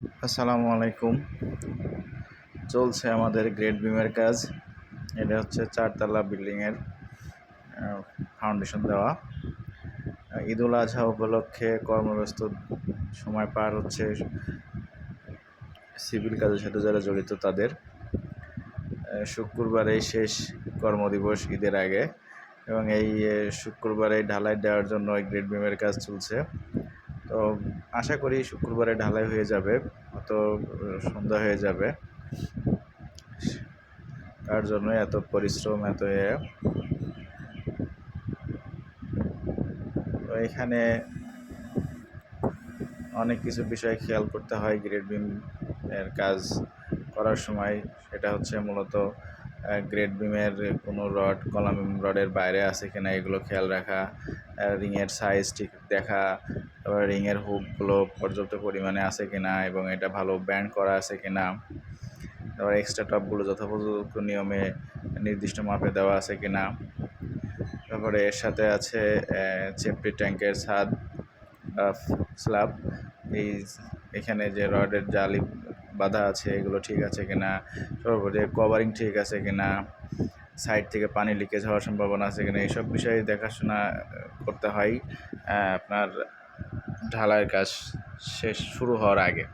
আসসালামু আলাইকুম। চলছে আমাদের গ্রেড বিমের কাজ। এটা হচ্ছে ৪ তলা বিল্ডিংয়ের ফাউন্ডেশন দেওয়া। ঈদুল আজহা উপলক্ষে কর্মব্যস্ত সময় পার হচ্ছে সিভিল কাজের সাথে যারা জড়িত তাদের। শুক্রবারে শেষ কর্মদিবস ঈদের আগে, এবং এই শুক্রবারে ঢালাই দেওয়ার জন্য এই গ্রেড বিমের কাজ চলছে। তো আশা করি শুক্রবারে ঢালাই হয়ে যাবে, হয়তো সন্ধ্যা হয়ে যাবে। তার জন্য এত পরিশ্রম, তো এখানে অনেক কিছু বিষয় খেয়াল করতে হয় গ্রেড বিম এর কাজ করার সময়। সেটা হচ্ছে মূলত গ্রেড বিমের কোনো রড কলাম রডের বাইরে আছে কিনা এগুলো খেয়াল রাখা, রিংয়ের সাইজ ঠিক দেখা, তারপর রিংয়ের হুকগুলো পর্যাপ্ত পরিমাণে আছে কিনা এবং এটা ভালো ব্যান্ড করা আছে কিনা, তারপর এক্সট্রা টপগুলো যথাযথ নিয়মে নির্দিষ্ট মাপে দেওয়া আছে কিনা। তারপরে এর সাথে আছে চেপটি ট্যাঙ্কের ছাদ স্ল্যাব, এখানে যে রডের জালি বাঁধা আছে এগুলো ঠিক আছে কিনা, সর্বোপরি কভারিং ঠিক আছে কিনা, সাইড থেকে পানি লিকেজ হওয়ার সম্ভাবনা আছে কিনা, এইসব বিষয়ে দেখাশোনা করতে হয় আপনার ঢালাইয়ের কাজ শুরু হওয়ার আগে।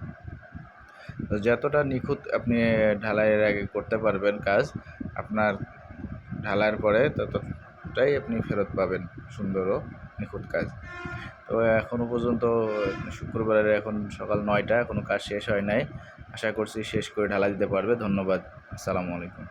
তো যতটা নিখুঁত আপনি ঢালাইয়ের আগে করতে পারবেন কাজ, আপনার ঢালাইয়ের পরে ততটাই আপনি ফেরত পাবেন সুন্দর ও নিখুঁত কাজ। তো এখনও পর্যন্ত শুক্রবারের এখন সকাল ৯টা, এখনও কাজ শেষ হয় নাই। আশা করছি শেষ করে ঢালাই দিতে পারবে। ধন্যবাদ। আসসালামু আলাইকুম।